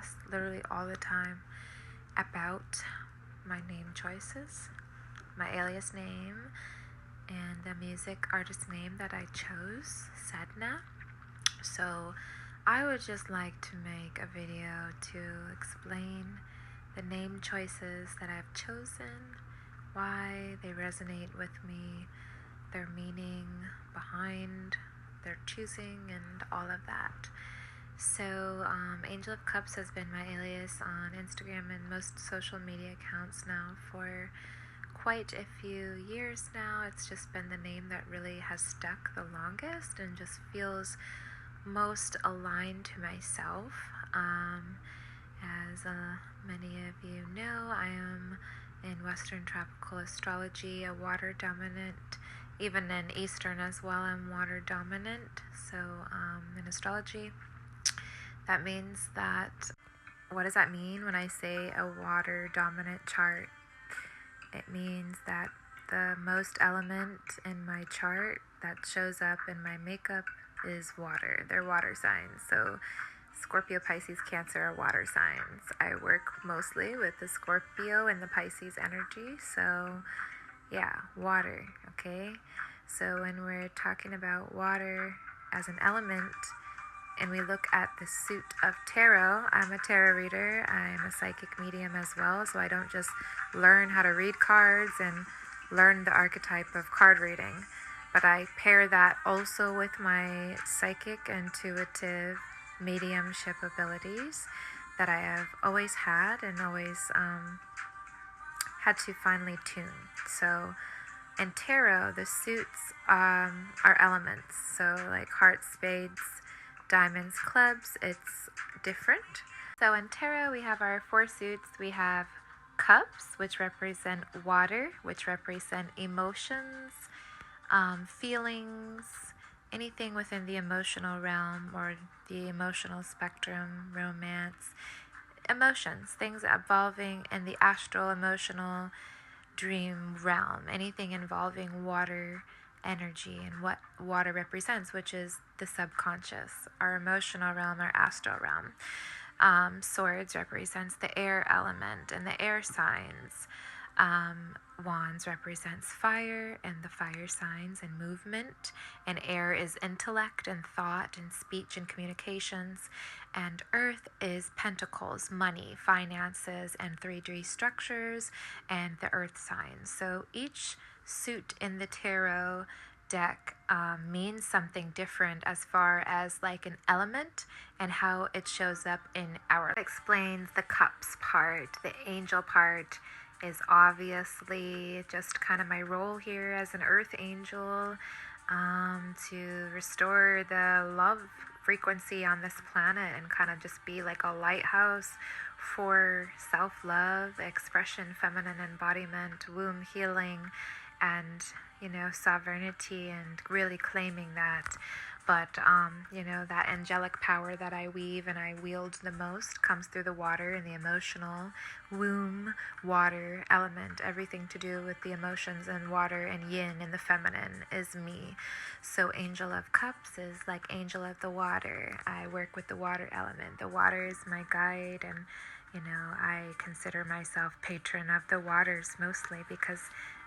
podcast literally all the time about my name choices, my alias name, and the music artist name that I chose, Sedna. So I would just like to make a video to explain the name choices that I've chosen, why they resonate with me, their meaning behind their choosing, and all of that. So Angel of Cups has been my alias on Instagram and most social media accounts now for quite a few years now. It's just been the name that really has stuck the longest and just feels most aligned to myself. As many of you know, I am in Western tropical astrology a water dominant. Even in Eastern as well, I'm water dominant. So in astrology, that means that, what does that mean when I say a water dominant chart? It means that the most element in my chart that shows up in my makeup is water. They're water signs. So Scorpio, Pisces, Cancer are water signs. I work mostly with the Scorpio and the Pisces energy. So yeah, water, okay? So when we're talking about water as an element, and we look at the suit of tarot, I'm a tarot reader, I'm a psychic medium as well, so I don't just learn how to read cards and learn the archetype of card reading, but I pair that also with my psychic, intuitive, mediumship abilities that I have always had and always had to finally tune. So in tarot, the suits are elements, so like hearts, spades, diamonds, clubs, it's different. So in tarot, we have our four suits. We have cups, which represent water, which represent emotions, feelings, anything within the emotional realm or the emotional spectrum, romance, emotions, things evolving in the astral, emotional, dream realm, anything involving water energy and what water represents, which is the subconscious, our emotional realm, our astral realm. Swords represents the air element and the air signs. Wands represents fire and the fire signs and movement, and air is intellect and thought and speech and communications, and earth is pentacles, money, finances, and 3D structures, and the earth signs. So each suit in the tarot deck means something different as far as like an element and how it shows up in our. It explains the cups part. The angel part is obviously just kind of my role here as an earth angel, to restore the love frequency on this planet and kind of just be like a lighthouse for self-love, expression, feminine embodiment, womb healing, and sovereignty, and really claiming that. But that angelic power that I weave and I wield the most comes through the water and the emotional womb water element. Everything to do with the emotions and water and yin and the feminine is me. So Angel of Cups is like angel of the water. I work with the water element. The water is my guide, and I consider myself patron of the waters mostly because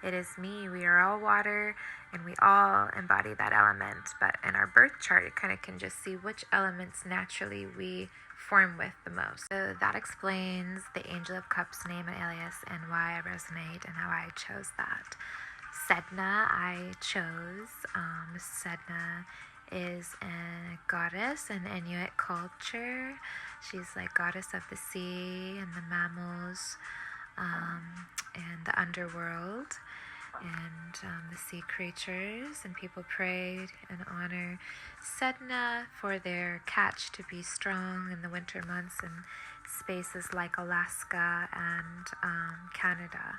it is me. We are all water and we all embody that element. But in our birth chart, it kind of can just see which elements naturally we form with the most. So that explains the Angel of Cups name and alias and why I resonate and how I chose that. Sedna, I chose. Sedna is a goddess in Inuit culture. She's like goddess of the sea and the mammals, and the underworld, and the sea creatures, and people pray and honor Sedna for their catch to be strong in the winter months in spaces like Alaska and Canada.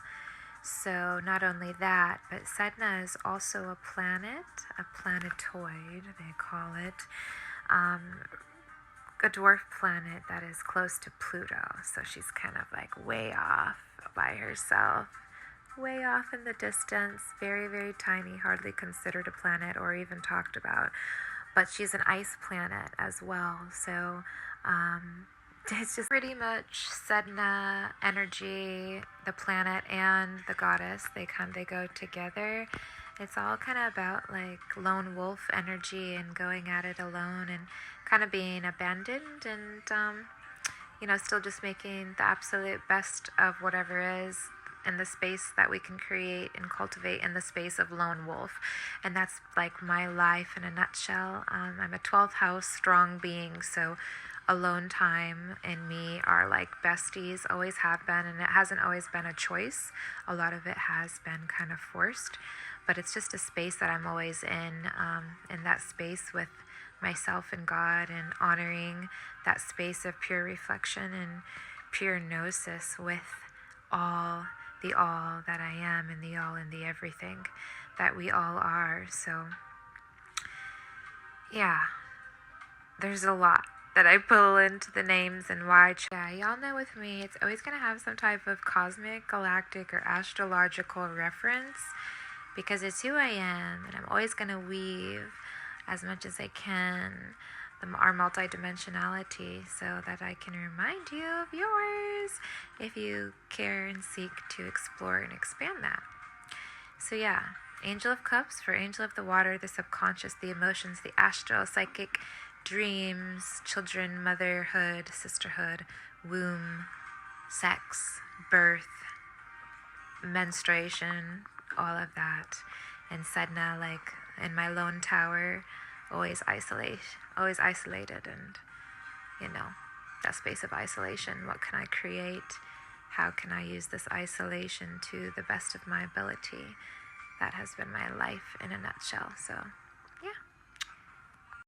So not only that, but Sedna is also a planet, a planetoid, they call it, a dwarf planet that is close to Pluto. So she's kind of like way off by herself, way off in the distance, very, very tiny, hardly considered a planet or even talked about. But she's an ice planet as well. So it's just pretty much Sedna energy, the planet and the goddess. They go together. It's all kind of about like lone wolf energy and going at it alone and kind of being abandoned and still just making the absolute best of whatever is in the space that we can create and cultivate in the space of lone wolf. And that's like my life in a nutshell. I'm a 12th house strong being, so alone time and me are like besties, always have been, and it hasn't always been a choice. A lot of it has been kind of forced, but it's just a space that I'm always in that space with myself and God, and honoring that space of pure reflection and pure gnosis with all that I am, and the all and the everything that we all are. So yeah, there's a lot that I pull into the names and why. Yeah, y'all know with me, it's always going to have some type of cosmic, galactic, or astrological reference because it's who I am, and I'm always going to weave as much as I can our multidimensionality so that I can remind you of yours if you care and seek to explore and expand that. So yeah, Angel of Cups for Angel of the Water, the subconscious, the emotions, the astral, psychic, dreams, children, motherhood, sisterhood, womb, sex, birth, menstruation, all of that. And Sedna, like in my lone tower, always isolated, and that space of isolation. What can I create? How can I use this isolation to the best of my ability? That has been my life in a nutshell. So